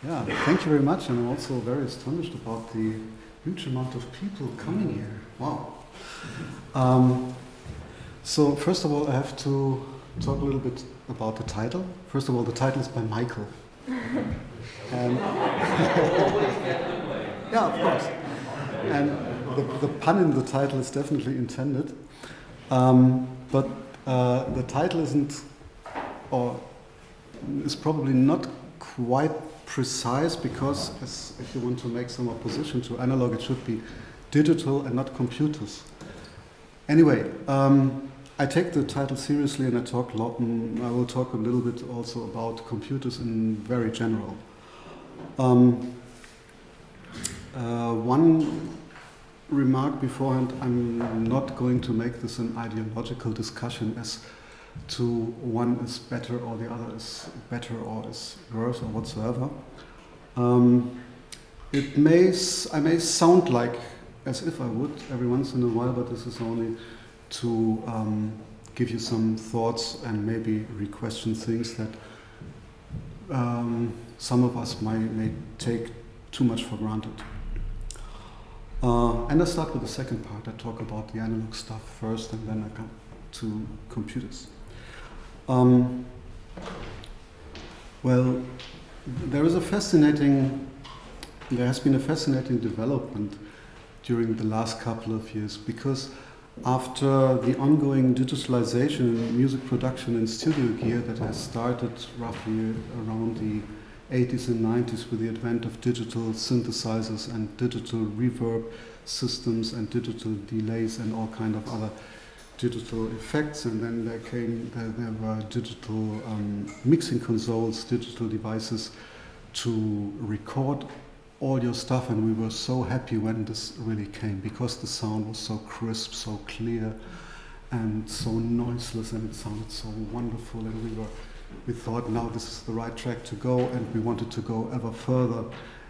Yeah, thank you very much. And I'm also very astonished about the huge amount of people coming here. Wow. So first of all, I have to talk a little bit about the title. First of all, the title is by Michael. And yeah, of course. And the pun in the title is definitely intended. But the title isn't, or is probably not quite precise, because if you want to make some opposition to analog, it should be digital and not computers. Anyway, I take the title seriously, and I will talk a little bit also about computers in very general. One remark beforehand: I'm not going to make this an ideological discussion as to one is better or the other is better or is worse or whatsoever. I may sound like as if I would every once in a while, but this is only to give you some thoughts and maybe re-question things that some of us may take too much for granted. And I start with the second part. I talk about the analog stuff first, and then I come to computers. Well, there has been a fascinating development during the last couple of years, because after the ongoing digitalization in music production and studio gear that has started roughly around the 80s and 90s with the advent of digital synthesizers and digital reverb systems and digital delays and all kind of other digital effects, and then there were digital mixing consoles, digital devices to record all your stuff, and we were so happy when this really came, because the sound was so crisp, so clear, and so noiseless, and it sounded so wonderful, and we thought, now this is the right track to go, and we wanted to go ever further.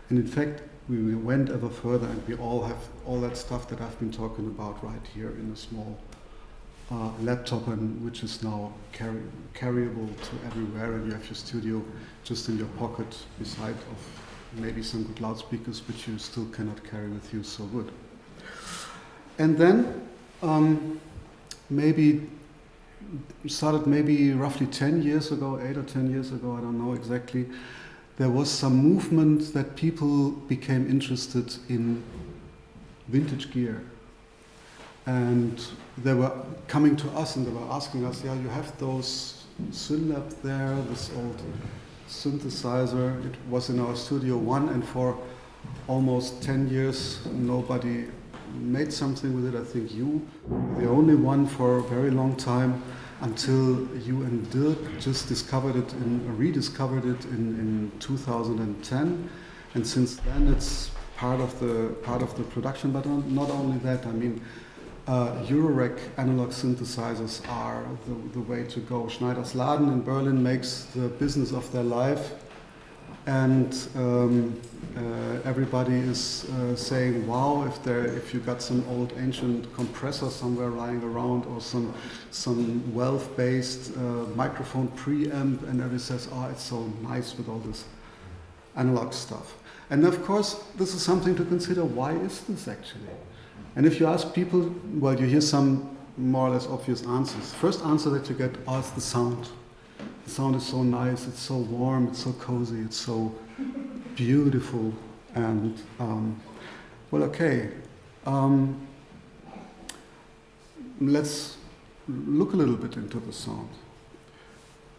And in fact, we went ever further, and we all have all that stuff that I've been talking about right here in a small laptop, and which is now carryable to everywhere, and you have your studio just in your pocket, beside of maybe some good loudspeakers, which you still cannot carry with you so good. And then maybe roughly 10 years ago, 8 or 10 years ago, I don't know exactly, there was some movement that people became interested in vintage gear. And they were coming to us and they were asking us, yeah, you have those Synlab there, this old synthesizer. It was in our Studio One, and for almost 10 years nobody made something with it. I think you were the only one for a very long time, until you and Dirk just rediscovered it in 2010, and since then it's part of the production. But not only that, I mean, Eurorack analog synthesizers are the way to go. Schneider's Laden in Berlin makes the business of their life, and everybody is saying, wow, if you got some old ancient compressor somewhere lying around, or some Valve-based microphone preamp, and everybody says, oh, it's so nice with all this analog stuff. And of course, this is something to consider. Why is this actually? And if you ask people, well, you hear some more or less obvious answers. First answer that you get, oh, it's the sound. The sound is so nice, it's so warm, it's so cozy, it's so beautiful. And, well, okay. Let's look a little bit into the sound.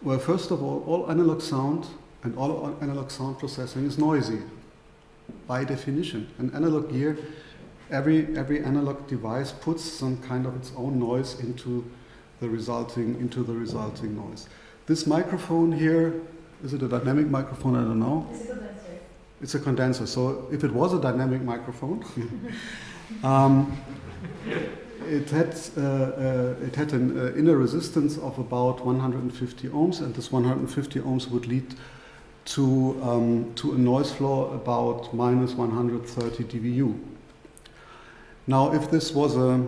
Well, first of all analog sound and all analog sound processing is noisy, by definition. An analog gear, every analog device puts some kind of its own noise into the resulting noise. This microphone here, is it a dynamic microphone? I don't know. It's a condenser. It's a condenser. So if it was a dynamic microphone, it had an inner resistance of about 150 ohms, and this 150 ohms would lead to a noise floor about minus 130 dBu. Now, if this was a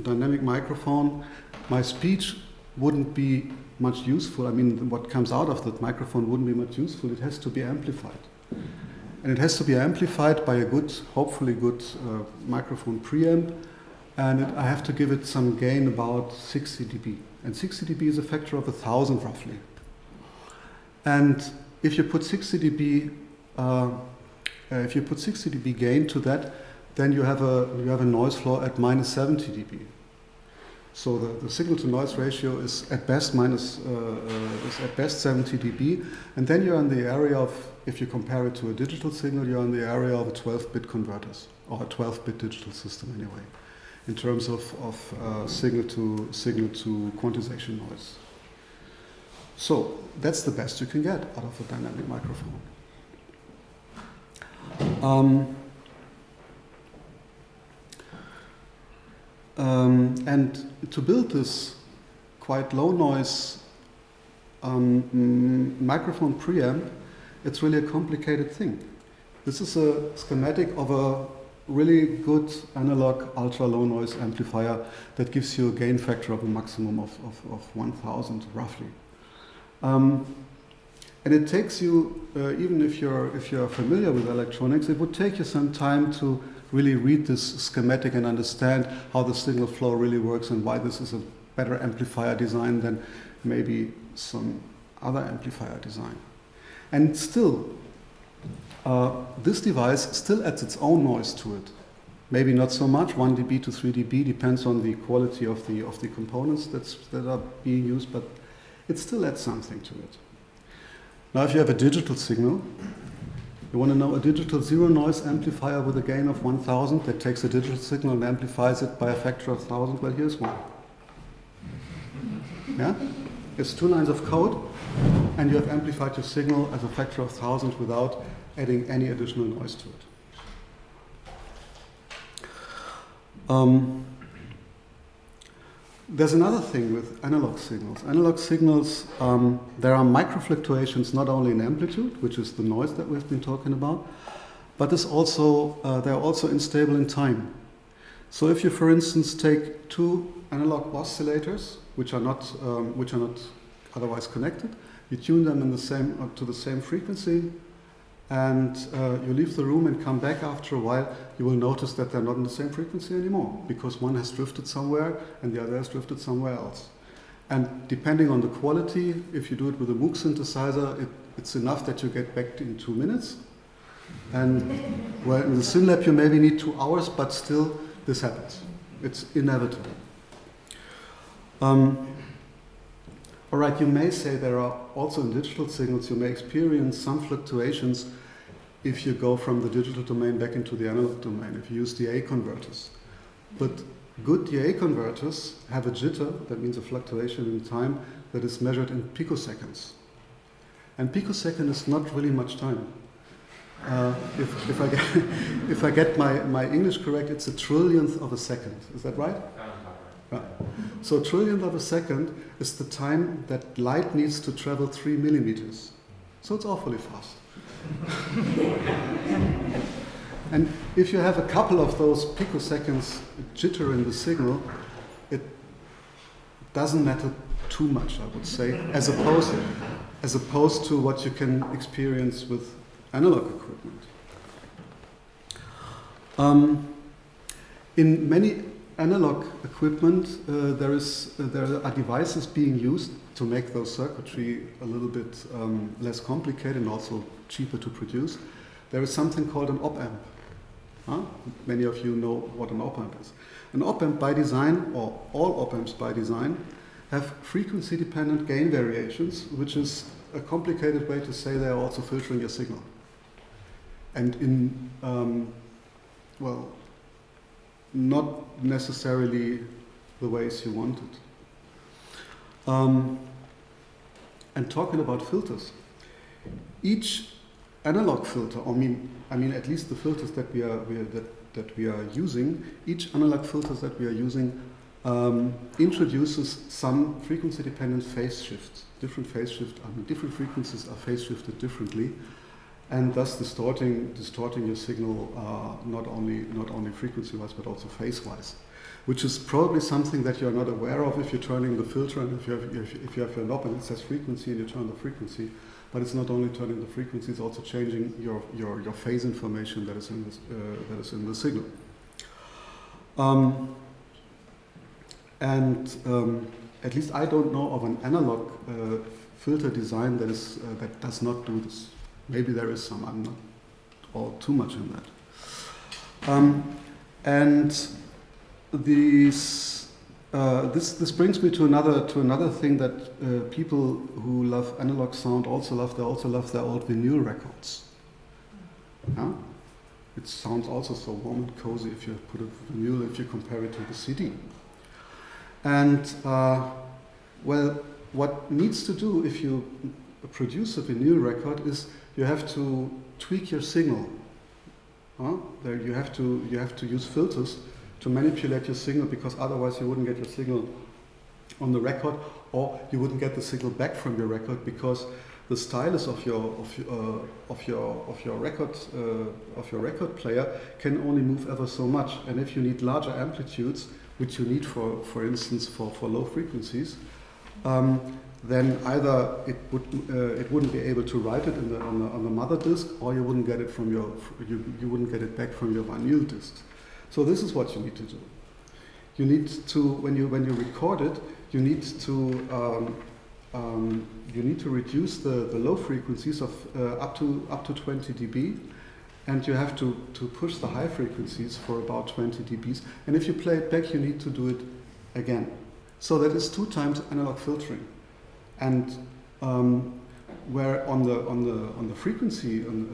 dynamic microphone, my speech wouldn't be much useful. I mean, what comes out of that microphone wouldn't be much useful. It has to be amplified. And it has to be amplified by a good, hopefully good microphone preamp. And I have to give it some gain about 60 dB. And 60 dB is a factor of 1,000 roughly. And if you put 60 dB, gain to that, then you have a noise floor at minus 70 dB. So the signal to noise ratio is at best 70 dB, and then you're in the area of, if you compare it to a digital signal, you're in the area of a 12-bit converters, or a 12-bit digital system anyway, in terms of signal to quantization noise. So that's the best you can get out of a dynamic microphone. And to build this quite low noise microphone preamp, it's really a complicated thing. This is a schematic of a really good analog ultra low noise amplifier that gives you a gain factor of a maximum of 1,000 roughly. And it takes you, even if you're familiar with electronics, it would take you some time to really read this schematic and understand how the signal flow really works and why this is a better amplifier design than maybe some other amplifier design. And still, this device still adds its own noise to it. Maybe not so much, 1 dB to 3 dB, depends on the quality of the components that are being used, but it still adds something to it. Now if you have a digital signal, you want to know a digital zero noise amplifier with a gain of 1,000 that takes a digital signal and amplifies it by a factor of 1,000, well here's one. Yeah? It's 2 lines of code, and you have amplified your signal as a factor of 1,000 without adding any additional noise to it. There's another thing with analog signals. Analog signals, there are microfluctuations not only in amplitude, which is the noise that we've been talking about, but they're also unstable in time. So if you, for instance, take 2 analog oscillators, which are not otherwise connected, you tune them to the same frequency, and you leave the room and come back after a while, you will notice that they're not in the same frequency anymore, because one has drifted somewhere and the other has drifted somewhere else. And depending on the quality, if you do it with a Moog synthesizer, it's enough that you get back in 2 minutes. And well, in the SynLab you maybe need 2 hours, but still this happens. It's inevitable. All right, you may say there are also in digital signals, you may experience some fluctuations if you go from the digital domain back into the analog domain, if you use DA converters. But good DA converters have a jitter, that means a fluctuation in time, that is measured in picoseconds. And picosecond is not really much time. If I get my English correct, it's a trillionth of a second. Is that right? Right. So a trillionth of a second is the time that light needs to travel 3 millimeters. So it's awfully fast. And if you have a couple of those picoseconds jitter in the signal, it doesn't matter too much, I would say, as opposed to what you can experience with analog equipment. In many analog equipment, there are devices being used to make those circuitry a little bit less complicated and also cheaper to produce. There is something called an op-amp. Many of you know what an op-amp is. An op-amp by design, or all op-amps by design, have frequency-dependent gain variations, which is a complicated way to say they are also filtering your signal. And in, not necessarily the ways you want it. And talking about filters, each analog filter, I mean at least the filters that we are using, each analog filters that we are using introduces some frequency-dependent phase shifts. Different phase shifts, different frequencies are phase shifted differently, and thus distorting your signal not only frequency-wise but also phase-wise. which is probably something that you're not aware of if you're turning the filter and if you have your knob and it says frequency and you turn the frequency. But it's not only turning the frequency, it's also changing your phase information that is in the signal. At least I don't know of an analog filter design that does not do this. Maybe there is some. I'm not all too much in that. This brings me to another thing that people who love analog sound also love. They also love their old vinyl records. Yeah? It sounds also so warm and cozy if you put a vinyl, if you compare it to the CD. And well, what needs to do if you produce a vinyl record is you have to tweak your signal. There you have to use filters to manipulate your signal, because otherwise you wouldn't get your signal on the record, or you wouldn't get the signal back from your record, because the stylus of your record player can only move ever so much. And if you need larger amplitudes, which you need for instance for low frequencies, then either it wouldn't be able to write it on the mother disk, or you wouldn't get it from you wouldn't get it back from your vinyl disc. So this is what you need to do. You need to, when you record it, you need to reduce the low frequencies of up to 20 dB, and you have to push the high frequencies for about 20 dBs. And if you play it back, you need to do it again. So that is 2 times analog filtering. And where on the frequency in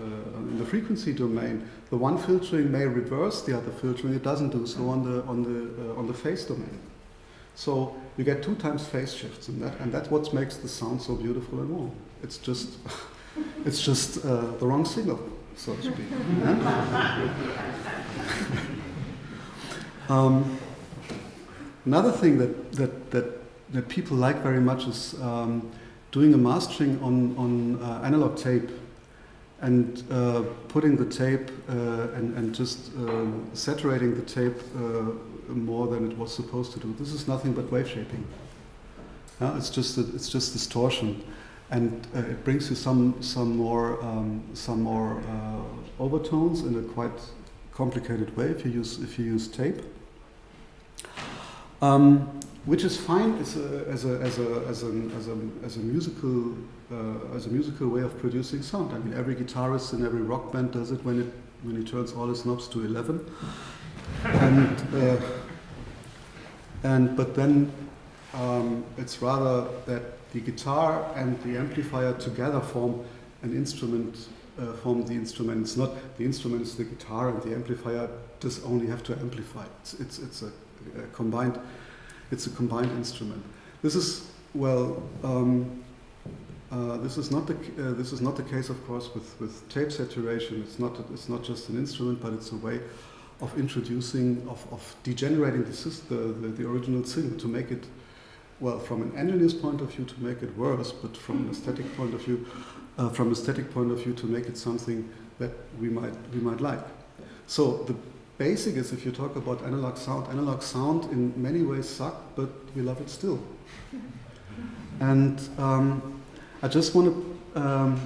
the frequency domain, the one filtering may reverse the other filtering. It doesn't do so on the phase domain. So you get 2 times phase shifts in that, and that's what makes the sound so beautiful and warm. It's just the wrong signal, so to speak. Another thing that people like very much is doing a mastering on analog tape, and putting the tape and just saturating the tape more than it was supposed to do. This is nothing but wave shaping. It's just distortion, and it brings you some more overtones in a quite complicated way if you use tape. Which is fine as a musical way of producing sound. I mean, every guitarist in every rock band does it when he turns all his knobs to 11. But then it's rather that the guitar and the amplifier together form an instrument. Form the instrument. It's not the instrument; it's the guitar, and the amplifier just only have to amplify. It's a combined. It's a combined instrument. This is this is not the case, of course, with tape saturation. It's not just an instrument, but it's a way of introducing, of degenerating the original signal to make it, well, from an engineer's point of view, to make it worse, but from an aesthetic point of view, to make it something that we might like. So the basic is, if you talk about analog sound in many ways sucked, but we love it still. And I just want to,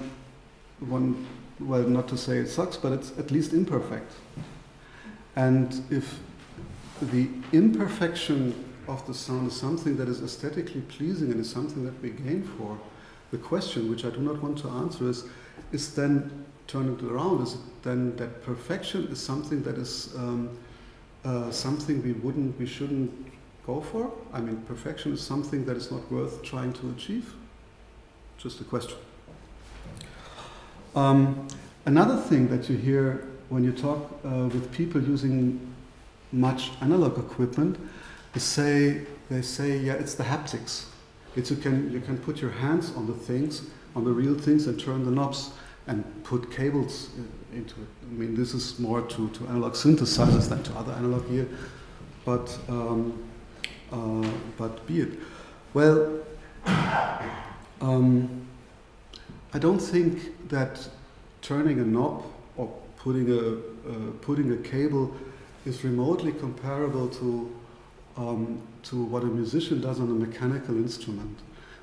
well, not to say it sucks, but it's at least imperfect. And if the imperfection of the sound is something that is aesthetically pleasing and is something that we gain for, the question, which I do not want to answer, is then turn it around. Is it then that perfection is something that is something we shouldn't go for? I mean, perfection is something that is not worth trying to achieve? Just a question. Another thing that you hear when you talk with people using much analog equipment, they say, yeah, it's the haptics. It's you can put your hands on the things, on the real things, and turn the knobs and put cables into it. I mean, this is more to analog synthesizers than to other analog gear, but be it. Well, I don't think that turning a knob or putting a cable is remotely comparable to to what a musician does on a mechanical instrument.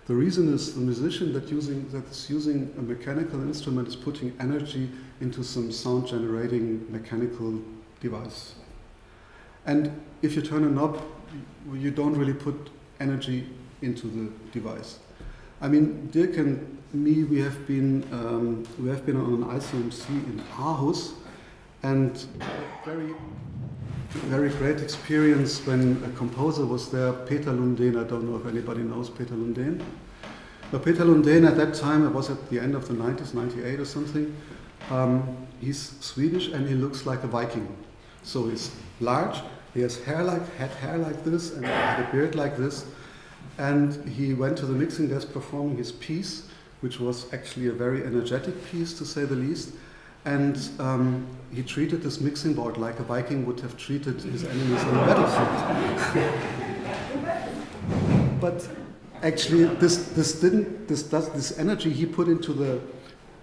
The reason is the musician that is using a mechanical instrument is putting energy into some sound generating mechanical device. And if you turn a knob, you don't really put energy into the device. I mean, Dirk and me, we have been on an ICMC in Aarhus, and very, very great experience when a composer was there, Peter Lundin. I don't know if anybody knows Peter Lundin. But Peter Lundin at that time, it was at the end of the 90s, 98 or something. He's Swedish and he looks like a Viking. So he's large, he has hair like this, and he had a beard like this. And he went to the mixing desk performing his piece, which was actually a very energetic piece, to say the least. And he treated this mixing board like a Viking would have treated his enemies on the battlefield. But actually, this energy he put into the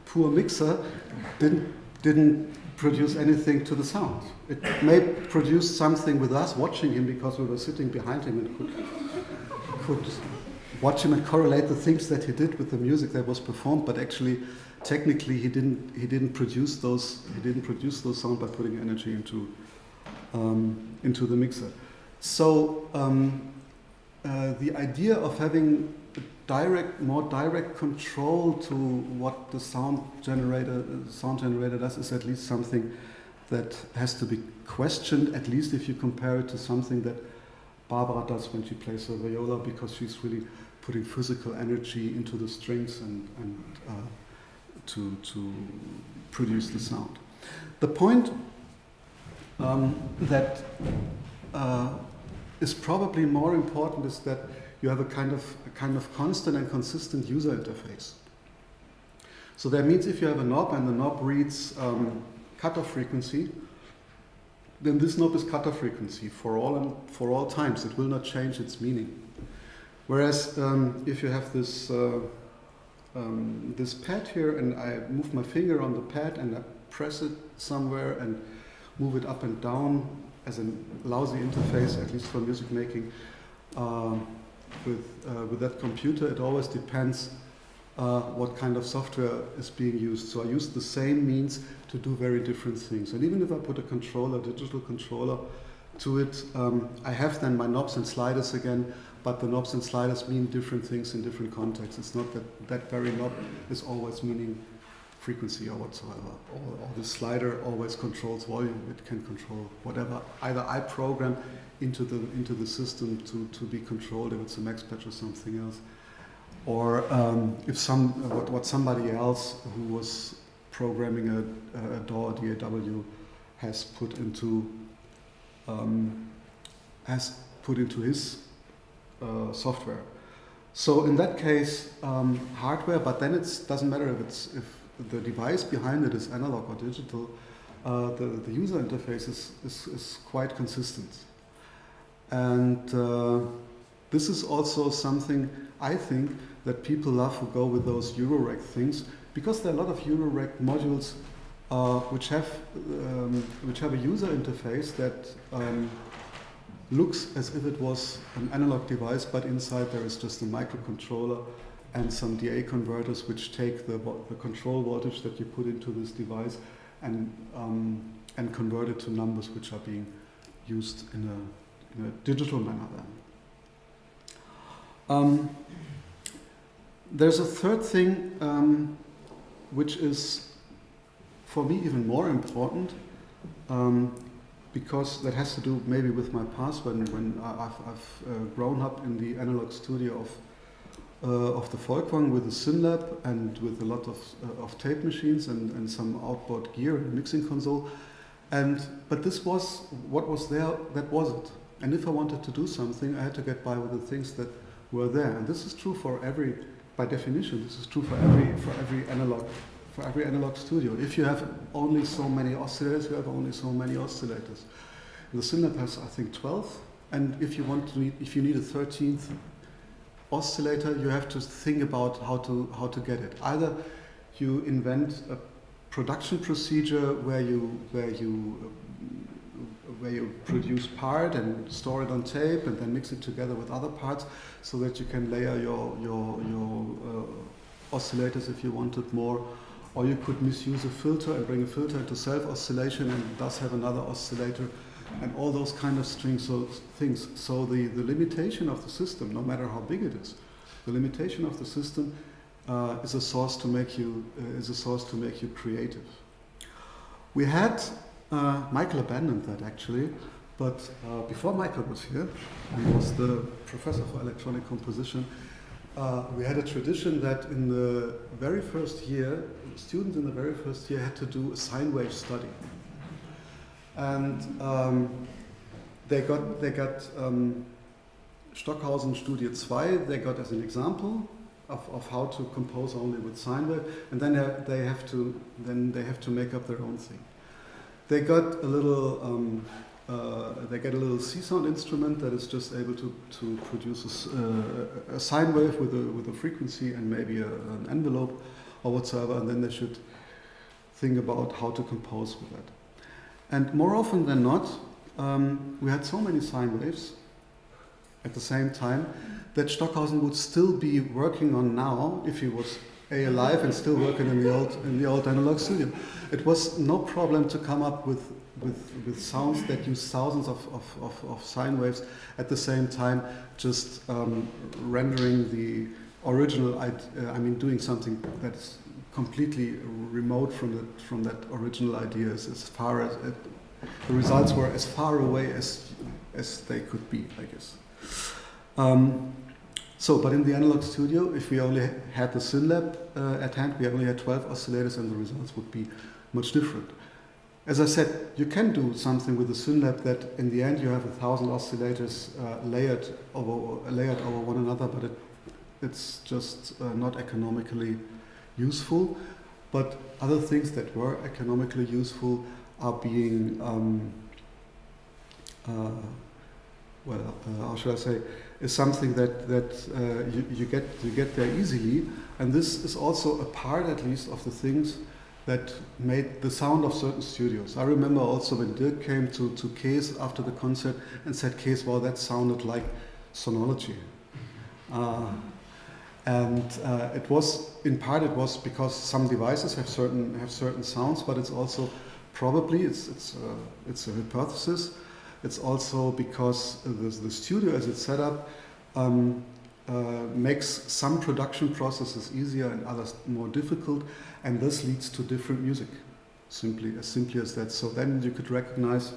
poor mixer didn't produce anything to the sound. It may produce something with us watching him because we were sitting behind him and could watch him and correlate the things that he did with the music that was performed. But actually, technically, he didn't produce those sound by putting energy into the mixer. So the idea of having more direct control to what the sound generator does is at least something that has to be questioned, at least if you compare it to something that Barbara does when she plays the viola, because she's really putting physical energy into the strings and to produce the sound. The point that is probably more important is that you have a kind of constant and consistent user interface. So that means if you have a knob and the knob reads cutoff frequency, then this knob is cutoff frequency for all times. It will not change its meaning. Whereas if you have this this pad here, and I move my finger on the pad and I press it somewhere and move it up and down as a lousy interface, at least for music making, with that computer, it always depends what kind of software is being used. So I use the same means to do very different things. And even if I put a controller, digital controller, to it, I have then my knobs and sliders again, but the knobs and sliders mean different things in different contexts. It's not that very knob is always meaning frequency or whatsoever. Or the slider always controls volume. It can control whatever either I program into the system to be controlled, if it's a max patch or something else, or if what somebody else who was programming a DAW or DAW has put into his software. So in that case, hardware, but then it doesn't matter if the device behind it is analog or digital. The user interface is quite consistent. And this is also something I think that people love who go with those Eurorack things, because there are a lot of Eurorack modules which have a user interface that looks as if it was an analog device, but inside there is just a microcontroller and some DA converters which take the control voltage that you put into this device and convert it to numbers which are being used in a digital manner then. There's a third thing which is for me even more important, because that has to do maybe with my past when I've grown up in the analog studio of the Folkwang with the SynLab and with a lot of tape machines and some outboard gear and mixing console. But this was what was there, that was it. And if I wanted to do something, I had to get by with the things that were there. And this is true for by definition, this is true for every analog studio. If you have only so many oscillators, you have only so many oscillators. The SynLab has, I think, 12. And if you need a 13th oscillator, you have to think about how to get it. Either you invent a production procedure where you where you produce part and store it on tape and then mix it together with other parts so that you can layer your oscillators if you wanted more. Or you could misuse a filter and bring a filter into self-oscillation and thus have another oscillator and all those kind of things. So the limitation of the system, no matter how big it is, the limitation of the system is a source to make you creative. We had Michael abandoned that actually, but before Michael was here, he was the professor for electronic composition. We had a tradition that in the very first year, students in the very first year had to do a sine wave study, and they got Stockhausen Studie 2. They got as an example of how to compose only with sine wave, and then they have to make up their own thing. They got a little C sound instrument that is just able to produce a sine wave with a frequency and maybe an envelope or whatsoever, and then they should think about how to compose with that. And more often than not, we had so many sine waves at the same time that Stockhausen would still be working on now if he was alive and still working in the old analog studio. It was no problem to come up with sounds that use thousands of sine waves at the same time, just rendering the original, doing something that is completely remote from that original idea. As far as the results were as far away as they could be, I guess. But in the analog studio, if we only had the SynLab at hand, we only had 12 oscillators, and the results would be much different. As I said, you can do something with the SynLab that in the end you have 1,000 oscillators layered over one another, but it's just not economically useful. But other things that were economically useful are being, how should I say, is something that you get there easily, and this is also a part, at least, of the things that made the sound of certain studios. I remember also when Dirk came to Kees after the concert and said, "Kees, well, that sounded like Sonology," it was because some devices have certain sounds, but it's also probably it's a hypothesis. It's also because the studio as it's set up makes some production processes easier and others more difficult, and this leads to different music, as simply as that. So then you could recognize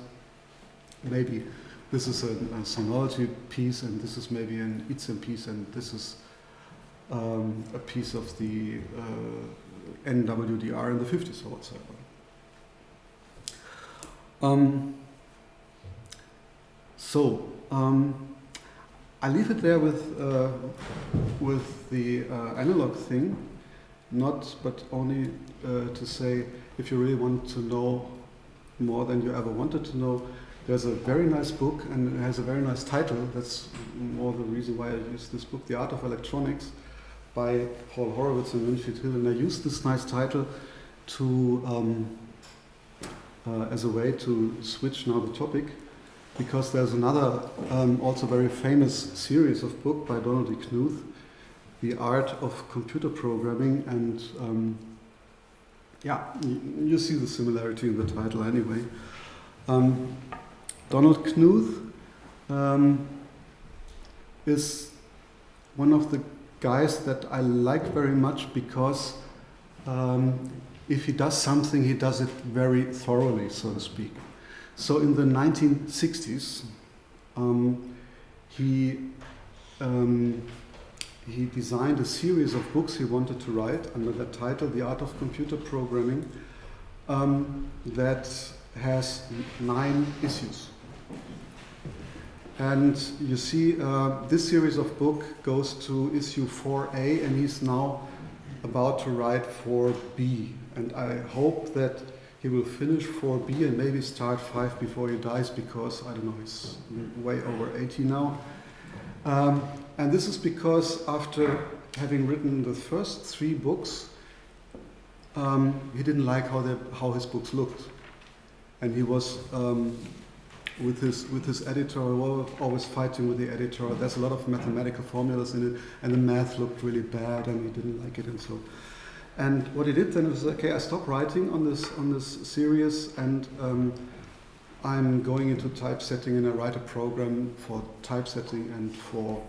maybe this is a Sonology piece, and this is maybe an ICEM piece, and this is a piece of the NWDR in the 50s or whatsoever. I leave it there with the analog thing, but only to say, if you really want to know more than you ever wanted to know, there's a very nice book, and it has a very nice title. That's more the reason why I use this book, The Art of Electronics, by Paul Horowitz and Winfield Hill. And I used this nice title to as a way to switch now the topic, because there's another also very famous series of book by Donald E. Knuth, The Art of Computer Programming, and you see the similarity in the title anyway. Donald Knuth is one of the guys that I like very much, because if he does something, he does it very thoroughly, so to speak. So in the 1960s, he designed a series of books he wanted to write under that title, The Art of Computer Programming, that has 9 issues. And you see, this series of book goes to issue 4A, and he's now about to write 4B. And I hope that he will finish 4B and maybe start 5 before he dies, because, I don't know, he's way over 80 now. And this is because after having written the first 3 books, he didn't like how his books looked. And he was with his editor, always fighting with the editor. There's a lot of mathematical formulas in it, and the math looked really bad, and he didn't like it, and so. And what he did then was, okay, I stopped writing on this series, and I'm going into typesetting, and I write a program for typesetting and for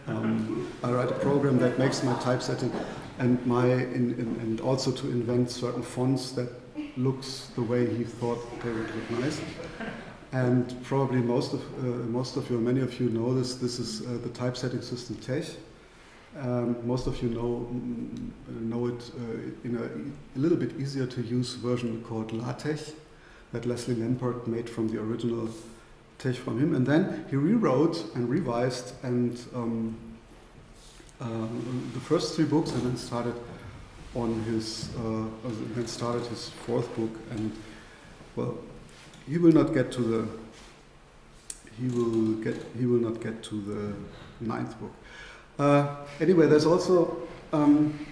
I write a program that makes my typesetting and and also to invent certain fonts that looks the way he thought they would look nice. And probably most of you, many of you know this. This is the typesetting system Tech. Most of you know it in a little bit easier to use version called LaTeX that Leslie Lamport made from the original Tech from him. And then he rewrote and revised and the first 3 books, and then started on his fourth book. And well, he will not get to the 9th book. Anyway, there's also in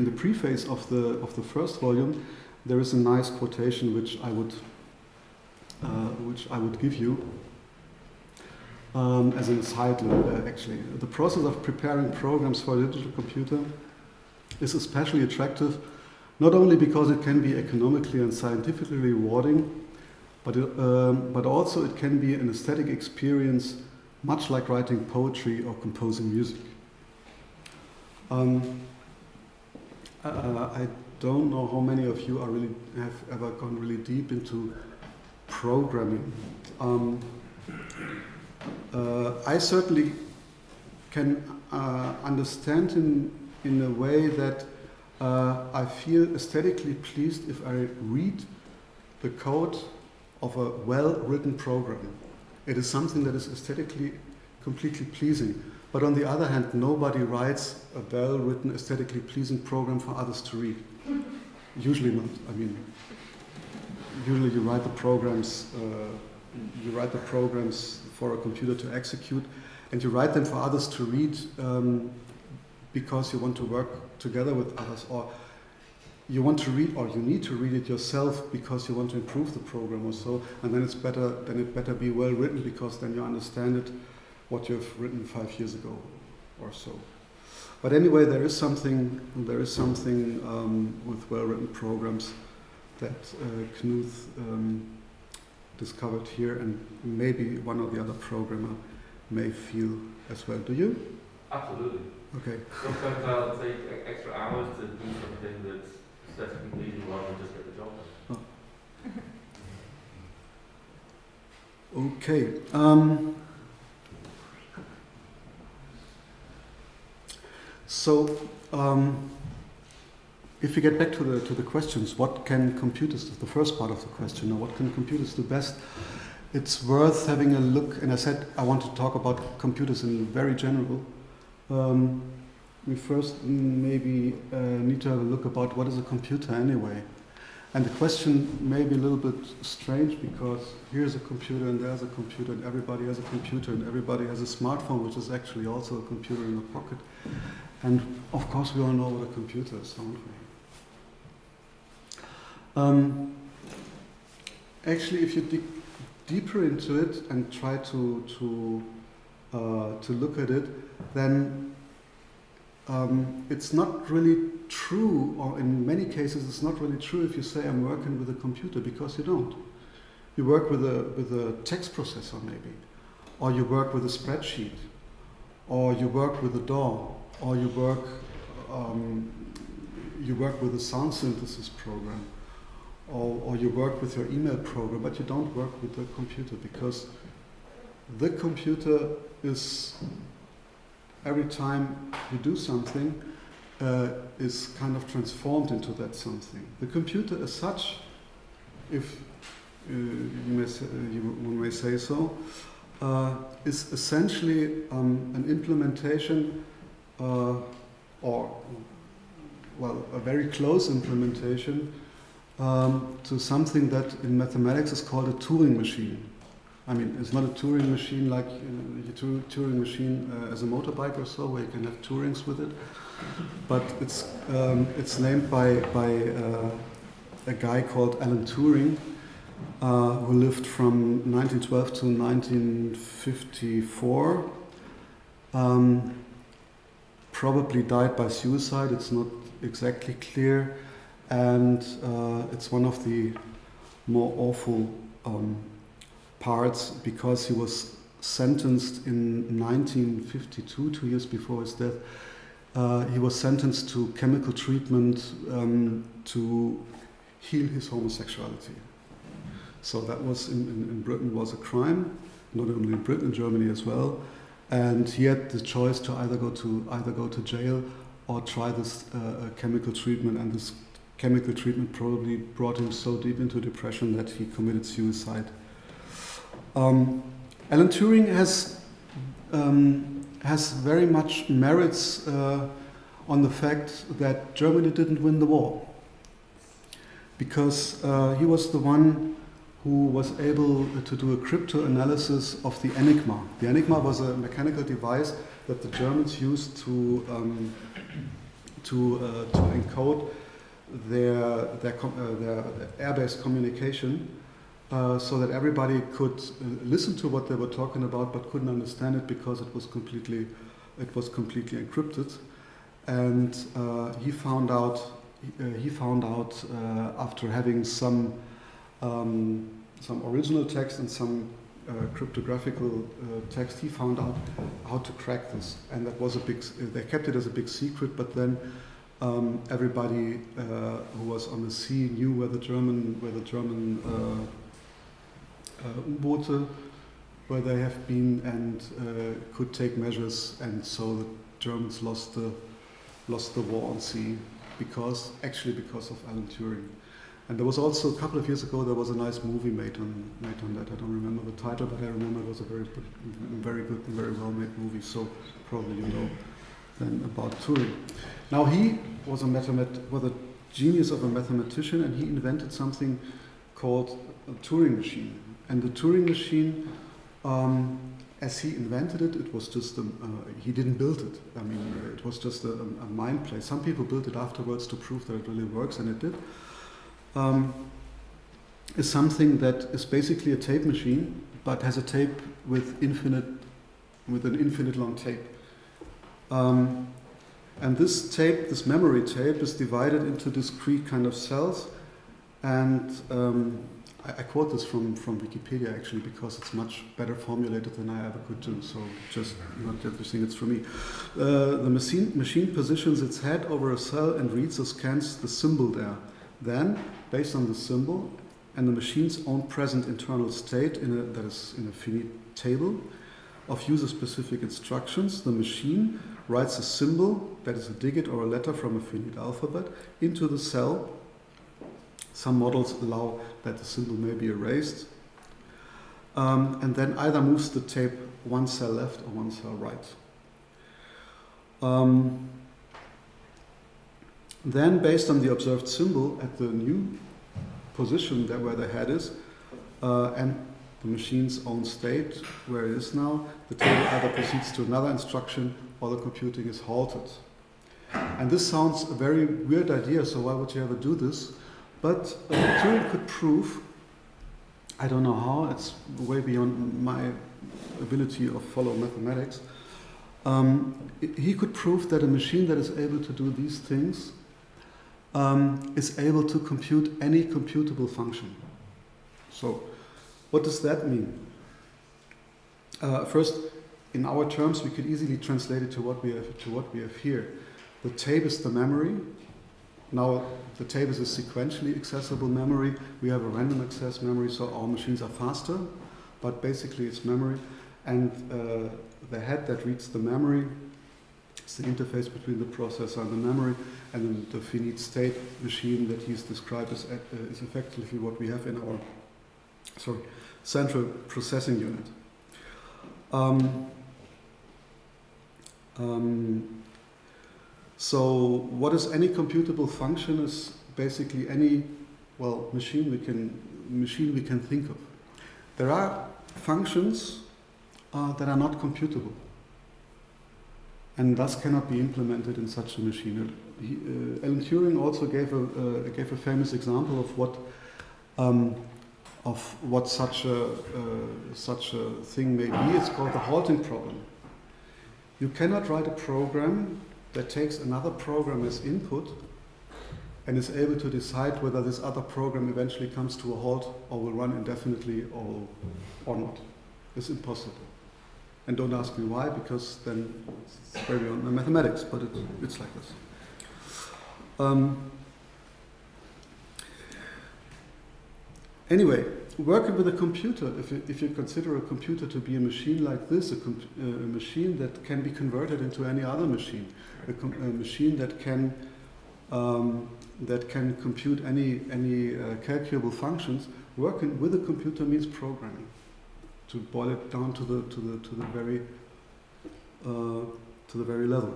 the preface of the first volume there is a nice quotation which I would give you as an aside. Actually, the process of preparing programs for a digital computer is especially attractive, not only because it can be economically and scientifically rewarding, but also it can be an aesthetic experience, much like writing poetry or composing music. I don't know how many of you have ever gone really deep into programming. I certainly can understand in a way that I feel aesthetically pleased if I read the code of a well-written program. It is something that is aesthetically completely pleasing. But on the other hand, nobody writes a well-written, aesthetically pleasing program for others to read. Usually not. I mean, usually you write the programs for a computer to execute, and you write them for others to read because you want to work together with others, or you want to read, or you need to read it yourself because you want to improve the program or so. And then it better be well written, because then you understand it, what you've written 5 years ago or so. But anyway, there is something with well-written programs that Knuth discovered here, and maybe one or the other programmer may feel as well. Do you? Absolutely. Okay. Sometimes I'll take extra hours to do something that's aesthetically pleasing rather than just get the job done. Okay. If we get back to the questions, what can computers, the first part of the question, what can computers do best? It's worth having a look, and I said I want to talk about computers in very general. We first maybe need to have a look about what is a computer anyway. And the question may be a little bit strange, because here's a computer and there's a computer and everybody has a computer and everybody has a smartphone, which is actually also a computer in the pocket. And of course we all know what a computer is, don't we? Actually, if you dig deeper into it and try to look at it, then it's not really true, or in many cases it's not really true if you say I'm working with a computer, because you don't. You work with a text processor maybe, or you work with a spreadsheet, or you work with a DAW, or you work with a sound synthesis program, or you work with your email program, but you don't work with the computer, because the computer is, every time you do something, is kind of transformed into that something. The computer as such, if one may say so, is essentially an implementation, or a very close implementation to something that in mathematics is called a Turing machine. I mean, it's not a Turing machine like a Turing machine as a motorbike or so, where you can have Turings with it, but it's named by a guy called Alan Turing, who lived from 1912 to 1954. Probably died by suicide, it's not exactly clear, and it's one of the more awful parts because he was sentenced in 1952, 2 years before his death. He was sentenced to chemical treatment to heal his homosexuality. So that was in Britain was a crime, not only in Britain, in Germany as well. And he had the choice to either go to jail or try this chemical treatment. And this chemical treatment probably brought him so deep into depression that he committed suicide. Alan Turing has very much merits on the fact that Germany didn't win the war, because he was the one who was able to do a crypto analysis of the Enigma. The Enigma was a mechanical device that the Germans used to encode their air-based communication, so that everybody could listen to what they were talking about, but couldn't understand it because it was completely encrypted. And he found out after having some original text and some cryptographical text, he found out how to crack this, and that was they kept it as a big secret, but then everybody who was on the sea knew where the German U-Boote, where they have been, and could take measures, and so the Germans lost the war on sea because of Alan Turing. And there was also a couple of years ago there was a nice movie made on that. I don't remember the title, but I remember it was a very good and very well made movie. So probably you know then about Turing. Now he was a genius of a mathematician, and he invented something called a Turing machine. And the Turing machine, as he invented it, it was just he didn't build it. I mean, it was just a mind play. Some people built it afterwards to prove that it really works, and it did. Is something that is basically a tape machine, but has a tape with an infinite long tape. And this tape, this memory tape, is divided into discrete kind of cells. And I quote this from Wikipedia actually, because it's much better formulated than I ever could do. So just not everything it's for me. The machine positions its head over a cell and reads or scans the symbol there. Then, based on the symbol and the machine's own present internal state that is in a finite table of user-specific instructions, the machine writes a symbol, that is a digit or a letter from a finite alphabet, into the cell. Some models allow that the symbol may be erased, and then either moves the tape one cell left or one cell right. Then, based on the observed symbol at the new position where the head is, and the machine's own state, where it is now, the table either proceeds to another instruction or the computing is halted. And this sounds a very weird idea, so why would you ever do this? But Turing could prove, I don't know how, it's way beyond my ability of follow mathematics, he could prove that a machine that is able to do these things is able to compute any computable function. So, what does that mean? First, in our terms, we could easily translate it to what we have here. The tape is the memory. Now, the tape is a sequentially accessible memory. We have a random access memory, so our machines are faster, but basically it's memory. And the head that reads the memory is the interface between the processor and the memory, and the finite state machine that he's described is effectively what we have in our central processing unit. So what is any computable function is basically any machine we can think of. There are functions that are not computable and thus cannot be implemented in such a machine. Alan Turing also gave a famous example of what such a thing may be. It's called the halting problem. You cannot write a program that takes another program as input and is able to decide whether this other program eventually comes to a halt or will run indefinitely or not. It's impossible. And don't ask me why, because then it's very beyond the mathematics, but it's like this. Anyway, working with a computer, if you consider a computer to be a machine like this, a machine that can be converted into any other machine, a machine that can compute any calculable functions, working with a computer means programming. To boil it down to the very level.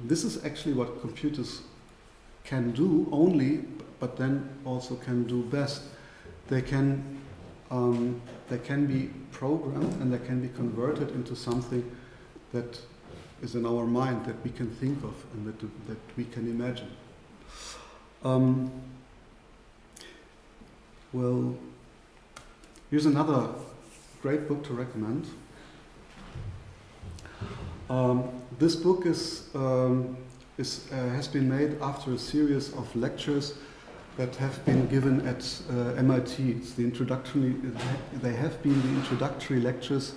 This is actually what computers can do only, but then also can do best. They can be programmed and they can be converted into something that is in our mind, that we can think of and that we can imagine. Well, here's another great book to recommend. This book has been made after a series of lectures that have been given at MIT. It's the introductory. They have been the introductory lectures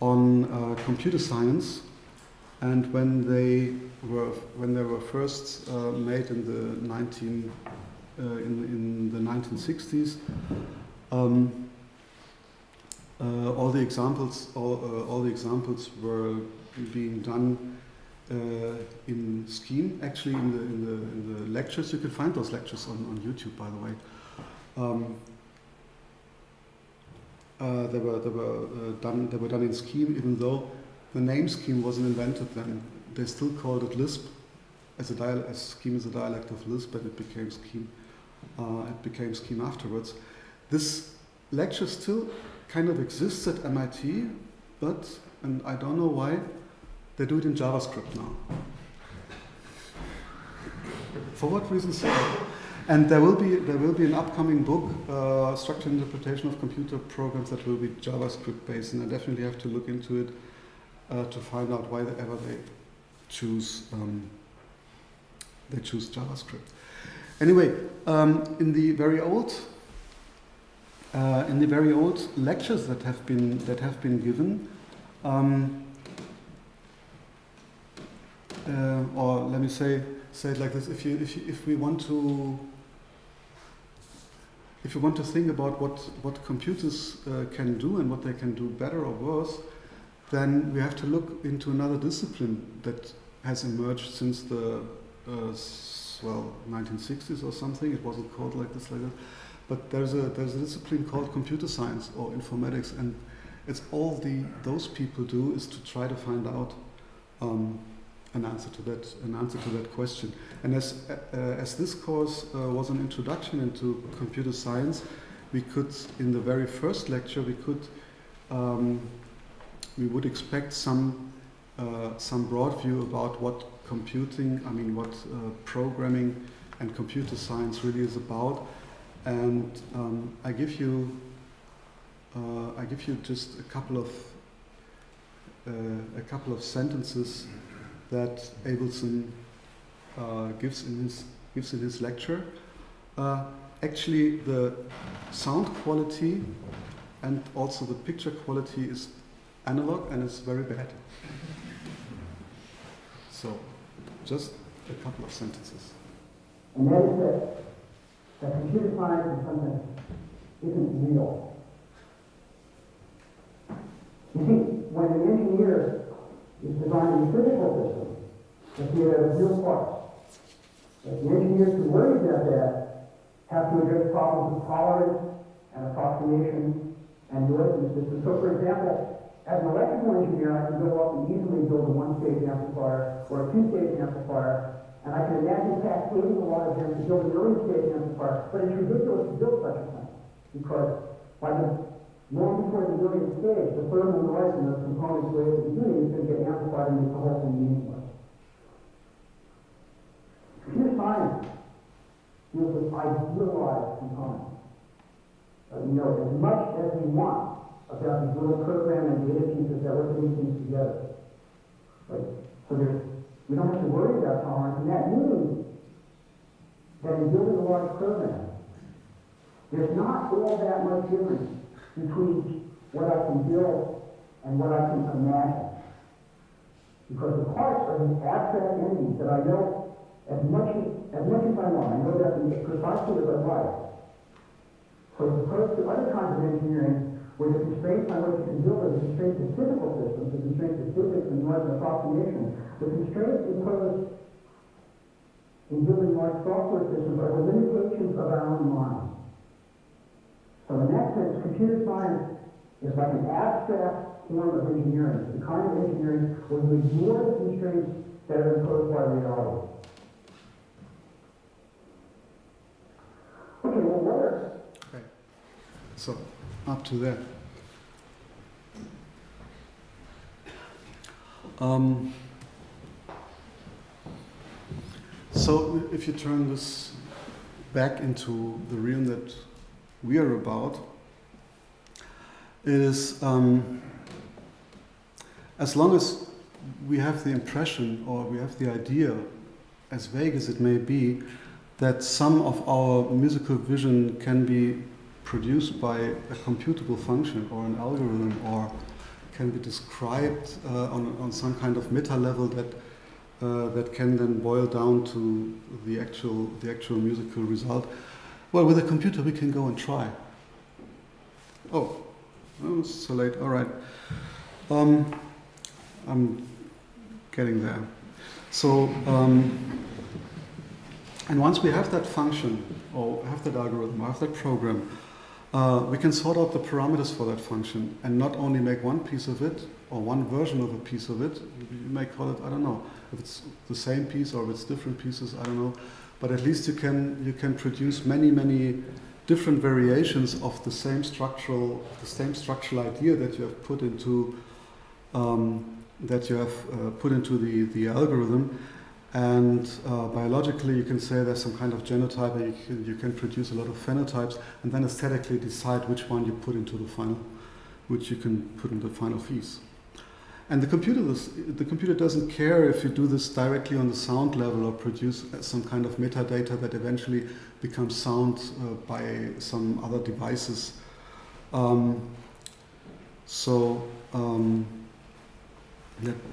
on computer science, and when they were first made in the 1960s, all the examples were being done in Scheme. Actually, in the lectures, you can find those lectures on YouTube, by the way. They were done in Scheme, even though the name Scheme wasn't invented then. They still called it Lisp, as Scheme is a dialect of Lisp, but it became Scheme. It became Scheme afterwards. This lecture still kind of exists at MIT, but, and I don't know why, they do it in JavaScript now. For what reason so? And there will be an upcoming book, Structured Interpretation of Computer Programs, that will be JavaScript based, and I definitely have to look into it to find out why ever they choose JavaScript. Anyway, in the very old lectures that have been given, or let me say it like this: if we want to think about what computers can do and what they can do better or worse, then we have to look into another discipline that has emerged since the 1960s or something. It wasn't called like this, but there's a discipline called computer science or informatics, and it's all those people do is to try to find out an answer to that question. And as this course was an introduction into computer science, we could, in the very first lecture, we would expect some broad view about what programming and computer science really is about. And I give you just a couple of sentences that Abelson gives in his lecture. Actually, the sound quality and also the picture quality is analog and it's very bad. So, just a couple of sentences. And that is that computer science is something that isn't real. You see, when an engineer is designing a physical system, that he has real parts, that the engineers who worry about that have to address problems of tolerance and approximation and noise in the system. So, for example, as an electrical engineer, I can go up and easily build a one-stage amplifier or a two-stage amplifier, and I can imagine cascading a lot of them to build an early-stage amplifier, but it's ridiculous to build such a thing, because long before the millionth stage, the thermal noise in those components way at the beginning is going to get amplified and make the whole thing meaningless. idealized component. You know, as much as we want about these little program and data pieces that we're putting things together. Right? So we don't have to worry about tolerance, and that means that in building a large program, there's not all that much difference between what I can build and what I can imagine. Because the parts are these abstract entities that I know as much as I want. I know that precisely as I like. So as opposed to other kinds of engineering, where the constraints on which you can build are the constraints of physical systems, the constraints of physics and noise and approximation, the constraints imposed in building large software systems are the limitations of our own mind. So in that sense, computer science is like an abstract form of engineering, the kind of engineering where you ignore the constraints that are imposed by reality. Okay, well, what are... Okay. So, up to that. So, if you turn this back into the realm that we are about, it is, as long as we have the impression or we have the idea, as vague as it may be, that some of our musical vision can be produced by a computable function or an algorithm, or can be described on some kind of meta level that can then boil down to the actual musical result. Well, with a computer we can go and try. Oh, it's so late. All right. I'm getting there. So, and once we have that function, or have that algorithm, or have that program, we can sort out the parameters for that function and not only make one piece of it, or one version of a piece of it. You may call it, I don't know, if it's the same piece or if it's different pieces, I don't know. But at least you can produce many different variations of the same structural idea that you have put into the algorithm. And biologically, you can say there's some kind of genotype, and you can produce a lot of phenotypes, and then aesthetically decide which one you put into the final, which you can put in the final piece. And the computer doesn't care if you do this directly on the sound level or produce some kind of metadata that eventually becomes sound by some other devices.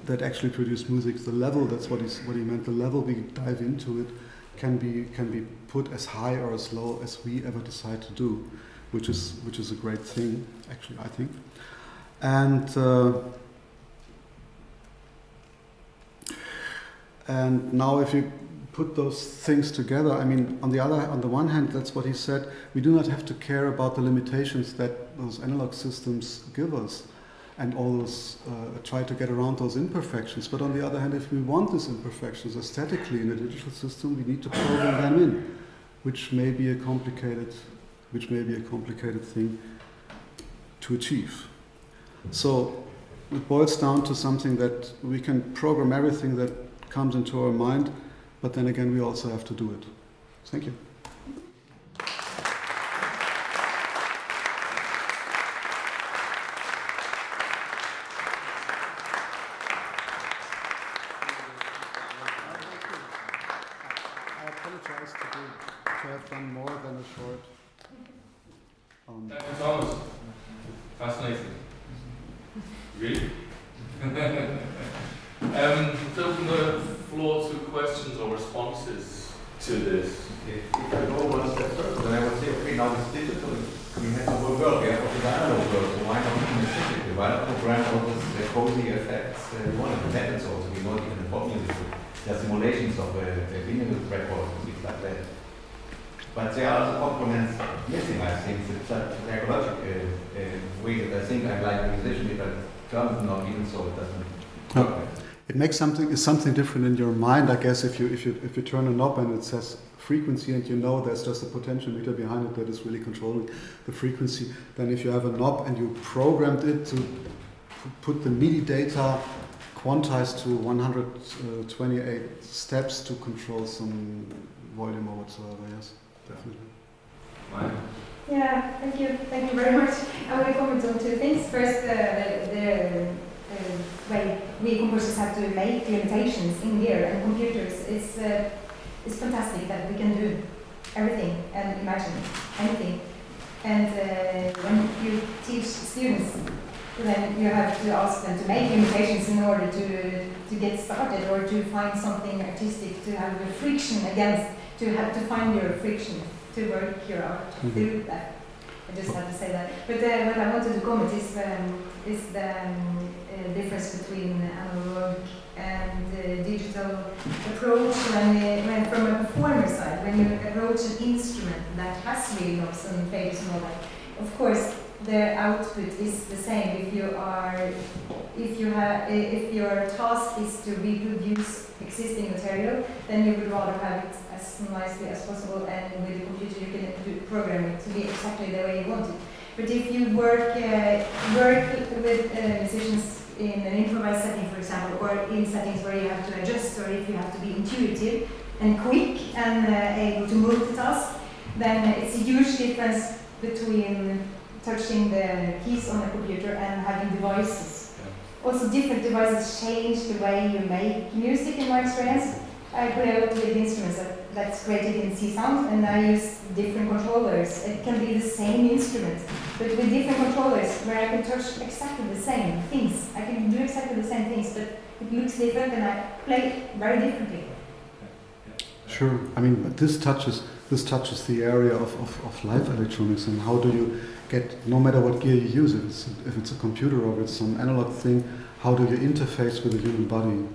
That actually produce music. The level, that's what he meant. The level we dive into it can be put as high or as low as we ever decide to do, which is a great thing, actually, I think. And now, if you put those things together, I mean, on the one hand, that's what he said. We do not have to care about the limitations that those analog systems give us, and all those try to get around those imperfections. But on the other hand, if we want these imperfections aesthetically in a digital system, we need to program them in, which may be a complicated thing to achieve. So it boils down to something that we can program everything that comes into our mind, but then again, we also have to do it. Thank you. To have done more than a short. Thank you, Thomas. Fascinating. Really? To open the floor to questions or responses to this. If I go one step further, then I would say, okay, now it's digital. We have the whole world. We have the analog world. So why not even the physical? Why not program all those cozy effects? We want the methods also. We want even the pop music. There are simulations of a vinyl record and things like that. But there are other components missing, I think. It's a psychological way that I think I'm like a musician, if I turn it not even so, it doesn't work. It makes something different in your mind, I guess, if you turn a knob and it says frequency and you know there's just a potentiometer behind it that is really controlling the frequency, then if you have a knob and you programmed it to put the MIDI data quantized to 128 steps to control some volume or whatsoever, yes. definitely. Mine? Yeah, thank you very much. I want to comment on two things. First, the way we composers have to make limitations in here and computers. It's fantastic that we can do everything and imagine anything. And when you teach students, then you have to ask them to make limitations in order to get started or to find something artistic, to have the friction against, to have to find your friction, to work your art through that. I just had to say that. But what I wanted to comment is the difference between analog and digital approach when from a performer side, when you approach an instrument that has really knobs and faders and all that. Of course, the output is the same. If your task is to reproduce existing material, then you would rather have it as nicely as possible, and with the computer you can program it to be exactly the way you want it. But if you work with musicians in an improvised setting, for example, or in settings where you have to adjust, or if you have to be intuitive and quick and able to multitask, then it's a huge difference between touching the keys on a computer and having devices. Yeah. Also, different devices change the way you make music. In my experience, I play a lot with instruments that's created in C sound, and I use different controllers. It can be the same instrument, but with different controllers, where I can touch exactly the same things. I can do exactly the same things, but it looks different, and I play very differently. Sure. I mean, but this touches the area of live electronics, and how do you get, no matter what gear you use, if it's a computer or it's some analog thing, how do you interface with the human body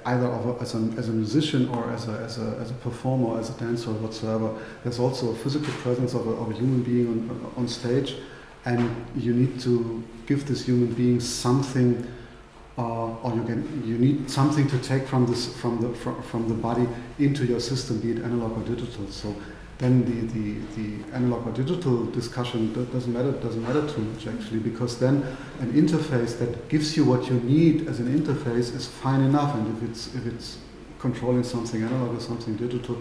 either as a musician or as a performer, or as a dancer or whatsoever. There's also a physical presence of a human being on stage, and you need to give this human being something, or you need something to take from the body into your system, be it analog or digital. So then the analog or digital discussion doesn't matter too much, actually, because then an interface that gives you what you need as an interface is fine enough. And if it's controlling something analog or something digital,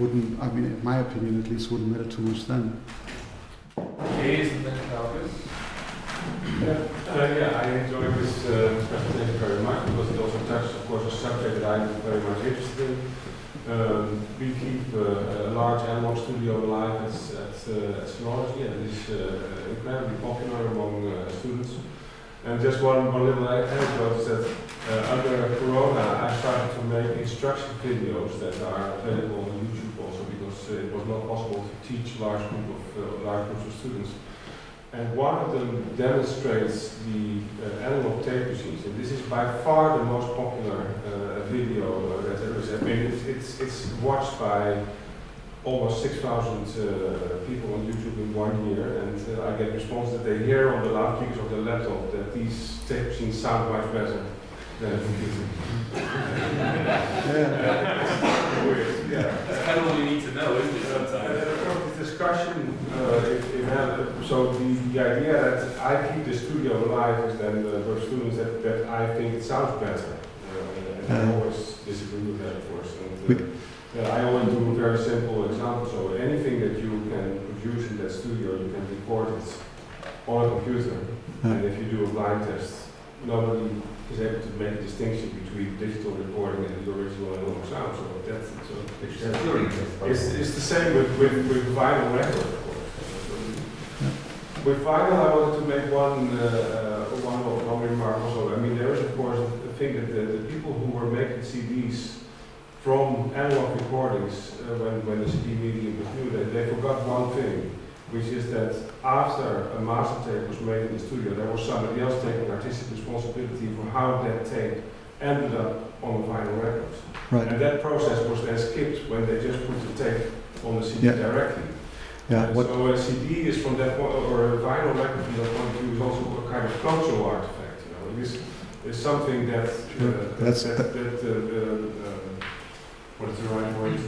wouldn't, I mean, in my opinion at least, wouldn't matter too much then. Is the analogous? Yeah, I enjoyed this presentation very much, because it also touched, of course, a subject that I'm very much interested in. We keep a large analog studio alive at Neuhaus, and it is incredibly popular among students. And just one little anecdote is that under Corona, I started to make instruction videos that are available on YouTube also, because it was not possible to teach large groups of students. And one of them demonstrates the analog tape machines, and this is by far the most popular video that there is. I mean, it's watched by almost 6,000 people on YouTube in 1 year, and I get responses that they hear on the loudspeakers of their laptop that these tape machines sound much better than a computer. Weird, yeah. That's kind of what you need to know, isn't it, sometimes? Discussion, so the idea that I keep the studio alive is then for students that I think it sounds better. And I always disagree with that, of course. And, I always do a very simple example. So anything that you can produce in that studio, you can record it on a computer. And if you do a blind test, nobody is able to make a distinction between digital recording and the original analog sound. So that's Turing. it's the same with vinyl record, of course. With vinyl, I wanted to make one remark also. I mean, there is of course a thing that the people who were making CDs from analog recordings when the CD medium was new, they forgot one thing, which is that after a master tape was made in the studio, there was somebody else taking artistic responsibility for how that tape ended up on the vinyl records. Right. And that process was then skipped when they just put the tape on the CD directly. Yeah. So a CD is from that point, or a vinyl record from that point of view, is also a kind of cultural artifact. You know, it is something that what is the right word?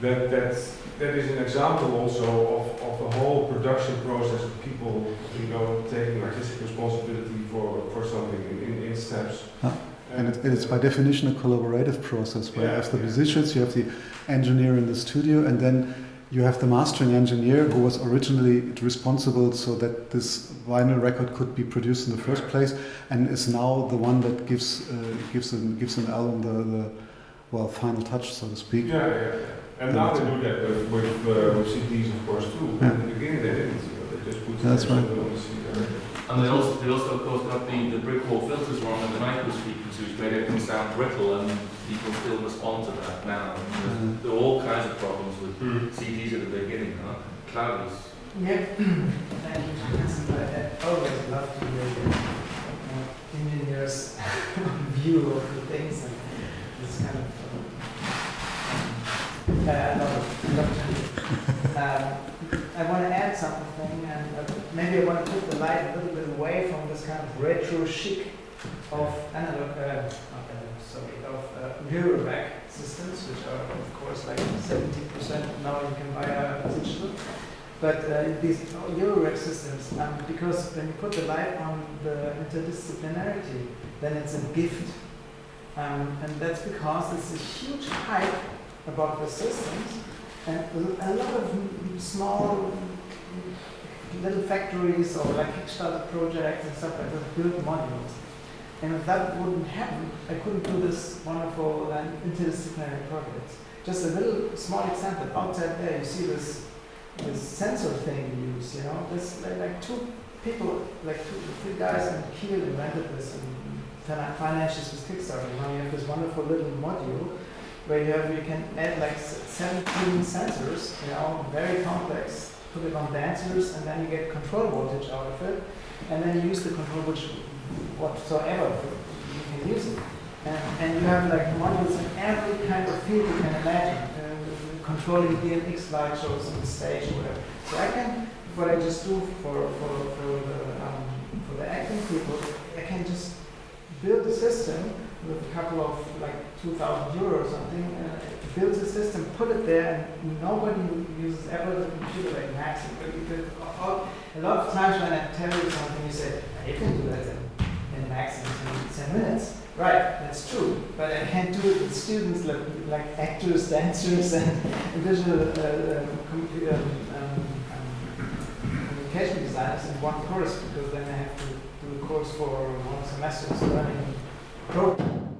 That is an example also of a whole production process of people, taking artistic responsibility for something in steps. And it's by definition a collaborative process where you have the musicians, you have the engineer in the studio, and then you have the mastering engineer who was originally responsible so that this vinyl record could be produced in the first place, and is now the one that gives an album the final touch, so to speak. And now they do that with CDs, of course, too. Yeah. In the beginning they didn't. They just put That's right. something on the CD. And they also of course got the brick wall filters wrong and the Neuhaus frequency, which made everything sound brittle, and people still respond to that now. There are all kinds of problems with CDs at the beginning, huh? Cloud is. Yeah. Thank you. I always love to hear your engineers' view of the things and this kind of. I love it. I want to add something, and maybe I want to put the light a little bit away from this kind of retro chic of analog, Eurorack systems, which are of course like 70% now you can buy a digital. But these Eurorack systems, because when you put the light on the interdisciplinarity, then it's a gift, and that's because there's a huge hype about the systems, and a lot of small little factories or like Kickstarter projects and stuff like that build modules. And if that wouldn't happen, I couldn't do this wonderful interdisciplinary projects. Just a little small example. Outside there, you see this sensor thing we use. You know, this like two people, like three guys in Kiel invented this and financed with Kickstarter. Now you have this wonderful little module where you can add like 17 sensors, you know, very complex, put it on dancers, and then you get control voltage out of it, and then you use the control voltage whatsoever you can use it. And you have like modules in every kind of field you can imagine, controlling DMX light shows on the stage or whatever. So I can, what I just do for the acting people, I can just build a system with a couple of like 2,000 euros or something, build a system, put it there, and nobody uses ever the computer like Max. A lot of times when I tell you something, you say, you can do that in Max in 10 minutes. Right, that's true, but I can't do it with students like actors, dancers, and visual communication designers in one course, because then I have to do a course for 1 semester learning programming,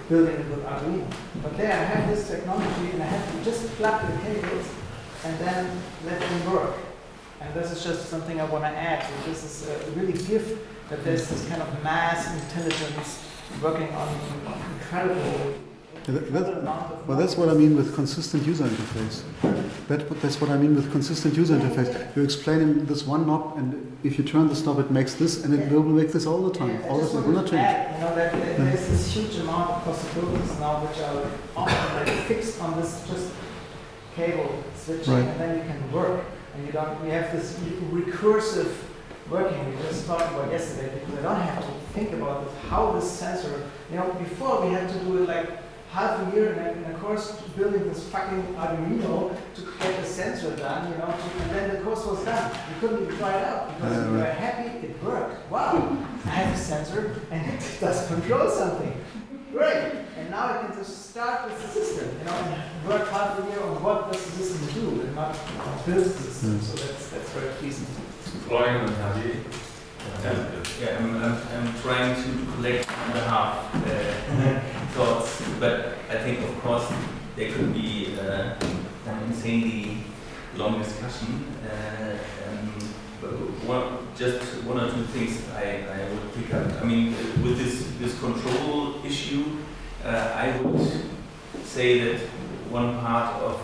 building it with Arduino. But there I have this technology, and I have to just plug the cables and then let them work. And this is just something I want to add. So this is a really gift that there's this kind of mass intelligence working on incredible amount of. Well, that's what I mean with consistent user interface. That's what I mean with consistent user interface. You're explaining this one knob, and if you turn this knob, it makes this, and it will make this all the time. All this will not change. You know, that there's this huge amount of possibilities now which are often like fixed on this just cable switching, Right. and then you can work, and you have this recursive working we just talked about yesterday, because I don't have to think about it, how this sensor, you know, before we had to do it like half a year in a course building this fucking Arduino to get the sensor done, you know, and then the course was done. We couldn't even try it out because we were happy it worked. Wow, I have a sensor and it does control something. Great. And now I can just start with the system, you know, and work half a year on what does the system do and not build the system. So that's very pleasing. Florian and Javier. I'm trying to collect on behalf thoughts, but I think of course there could be an insanely long discussion. But just one or two things I would pick up. I mean, with this control issue, I would say that one part of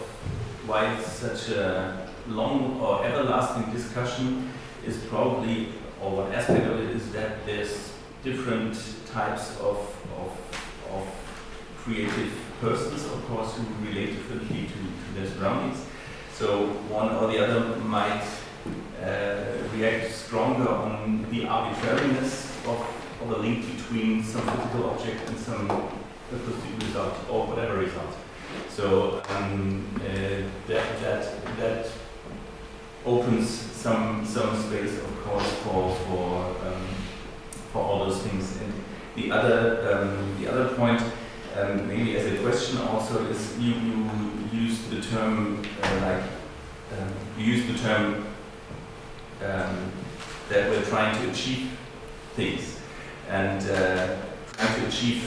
why it's such a long or everlasting discussion is probably, or one aspect of it is that there's different types of creative persons, of course, who relate differently to their surroundings. So one or the other might react stronger on the arbitrariness of a link between some physical object and some acoustic result or whatever result. So that opens some space, of course, for all those things. The other point, maybe as a question also, is you use the term that we're trying to achieve things, and trying to achieve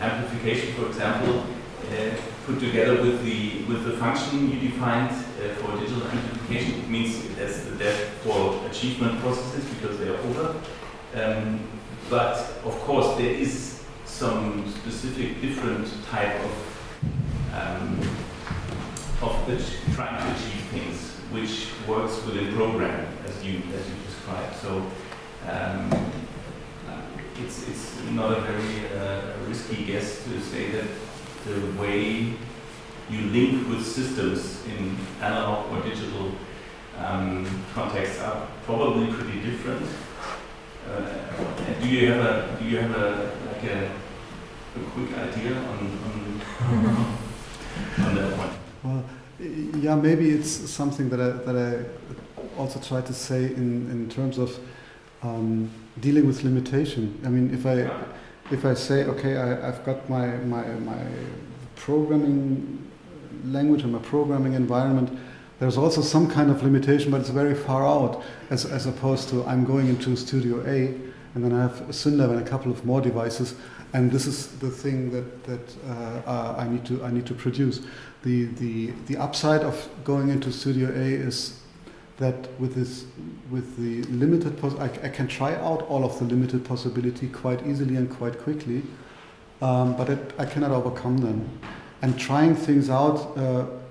amplification, for example, put together with the function you defined for digital amplification. It means that's the depth for achievement processes because they are over. But of course, there is some specific different type of trying to achieve things, which works within programming, as you described. So it's not a very risky guess to say that the way you link with systems in analog or digital contexts are probably pretty different. Do you have a quick idea on that point? Well, yeah, maybe it's something that I also try to say in terms of dealing with limitation. I mean, if I say, okay, I've got my programming language and my programming environment, there's also some kind of limitation, but it's very far out, as opposed to I'm going into Studio A, and then I have a SynLab and a couple of more devices, and this is the thing that I need to produce. The upside of going into Studio A is that with the limited I can try out all of the limited possibility quite easily and quite quickly, but I cannot overcome them. And trying things out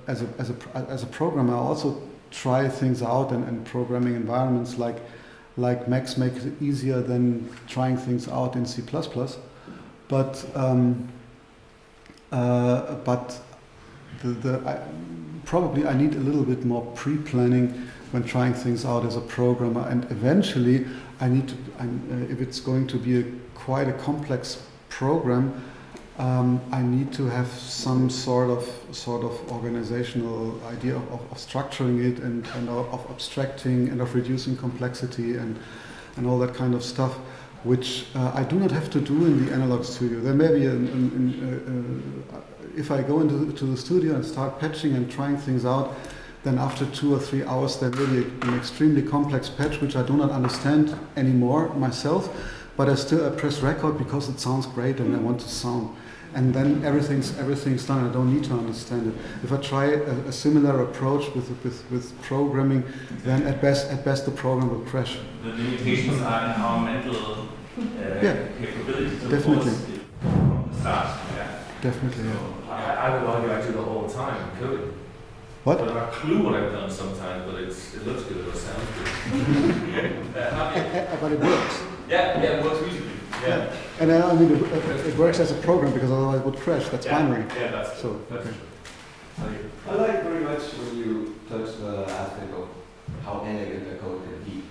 as a programmer, I also try things out and programming environments like Max makes it easier than trying things out in C++. But probably I need a little bit more pre-planning when trying things out as a programmer, and eventually I need to. If it's going to be quite a complex program, I need to have some sort of organizational idea of structuring it and of abstracting and of reducing complexity and all that kind of stuff, which I do not have to do in the analog studio. There may be if I go into the studio and start patching and trying things out, then after 2 or 3 hours there will be an extremely complex patch which I do not understand anymore myself, but I still press record because it sounds great and I want to sound. And then everything's done. I don't need to understand it. If I try a similar approach with programming, then at best the program will crash. The limitations are in our mental capabilities. Definitely. From the start. Yeah. Definitely. So, I would argue I do that all the time in coding. What? I don't have a clue what I've done sometimes, but it looks good or it sounds good. But it works. Yeah, it works musically. Yeah. And I mean, it works as a program because otherwise it would crash. That's binary. Yeah, that's so. That's Okay. true. I like very much when you touch the aspect of how elegant a code can be.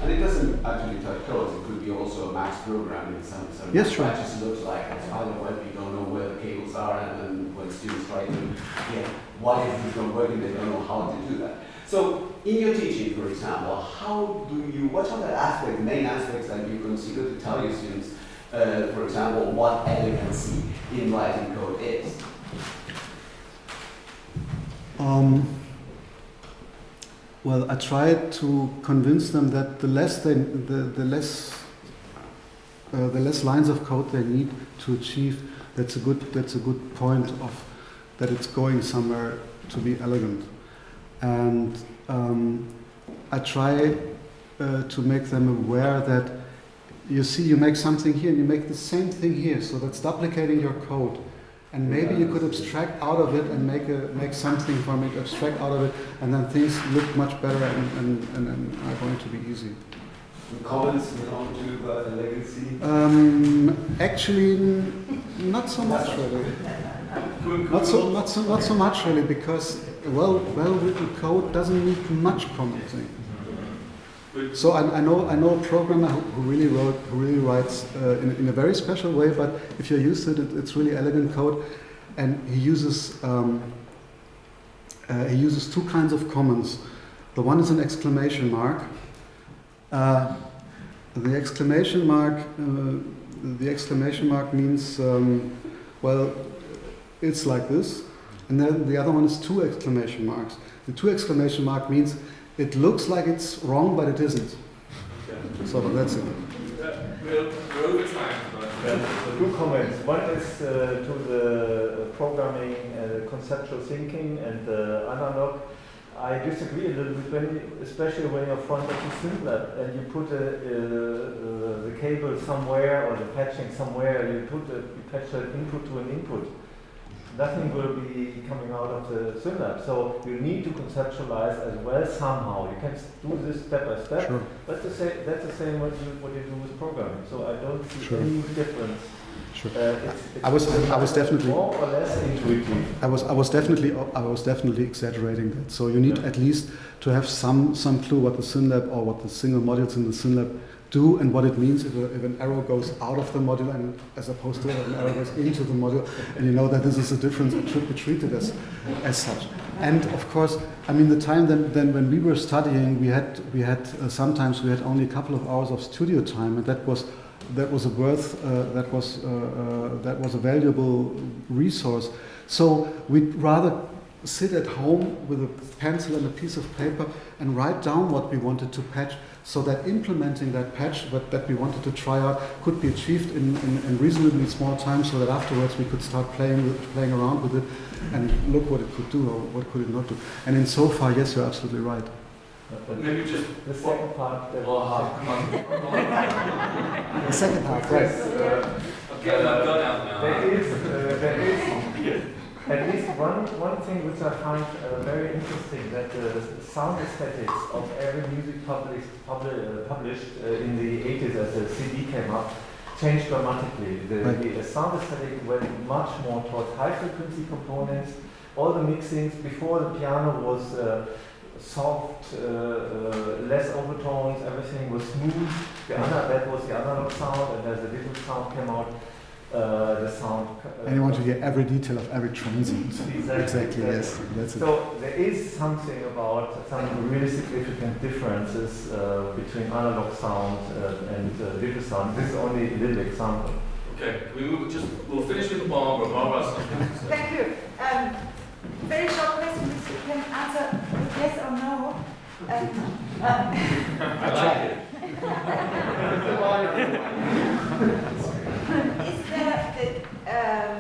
And it doesn't actually touch codes. It could be also a Max program in some yes, sure. patches looks like it's kind of what you don't know where the cables are, and then when students try to what if it's not working, they don't know how to do that. So in your teaching, for example, what are the main aspects that you consider to tell your students, for example, what elegancy in writing code is? Well, I try to convince them that the less lines of code they need to achieve, that's a good point of that it's going somewhere to be elegant. And I try to make them aware that you make something here and you make the same thing here, so that's duplicating your code. And maybe you could abstract out of it and make something from it, abstract out of it, and then things look much better and are going to be easy. Comments on to the legacy? Actually, not so much really. Not so much really, because well-written code doesn't need much commenting. So I know a programmer who really writes in a very special way. But if you're used to it, it's really elegant code, and he uses 2 kinds of comments. The one is an exclamation mark. The exclamation mark the exclamation mark means, well, it's like this. And then the other one is 2 exclamation marks. The 2 exclamation mark means it looks like it's wrong, but it isn't. Okay. So that's it. We're over time. Two comments. One is to the programming, conceptual thinking, and the analog. I disagree a little bit, especially when you're front of the synth and you put the cable somewhere or the patching somewhere. You patch an input to an input. Nothing will be coming out of the synth. So you need to conceptualize as well somehow. You can do this step by step. Sure. That's the same what you do with programming. So I don't see Sure. any difference. Sure. It's I was definitely more or less intuitive. I was definitely exaggerating that. So you need at least to have some clue what the SynLab or what the single modules in the SynLab do and what it means if an arrow goes out of the module and as opposed to if an arrow goes into the module, and you know that this is a difference and should be treated as such. And of course, I mean, the time then when we were studying, we had sometimes we had only a couple of hours of studio time, and that was a valuable resource. So we'd rather sit at home with a pencil and a piece of paper and write down what we wanted to patch, so that implementing that patch that we wanted to try out could be achieved in reasonably small time, so that afterwards we could start playing around with it and look what it could do or what could it not do. And in so far, yes, you're absolutely right. Maybe just The second part. come on. The second half, right? Get that gun out now. There is at least one thing which I find very interesting, that the sound aesthetics of every music published in the 80s as the CD came up changed dramatically. The sound aesthetic went much more towards high frequency components. All the mixings before the piano was soft, less overtones, everything was smooth. That was the analog sound, and as the digital sound came out, the sound. And you want to hear every detail of every transient. Exactly. Yes. That's it. So there is something about some really significant differences between analog sound and digital sound. This is only a little example. Okay, we'll finish with Barbara. Barbara, Thank you. Very short question, which you can answer with yes or no. I like it. Is there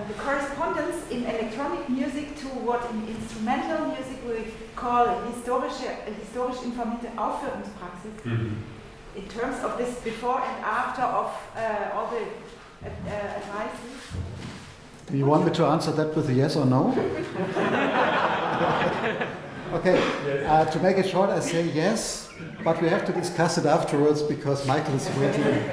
the correspondence in electronic music to what in instrumental music we call historisch informierte Aufführungspraxis? In terms of this before and after of all the advices? Do you want me to answer that with a yes or no? Okay, to make it short, I say yes, but we have to discuss it afterwards because Michael is waiting.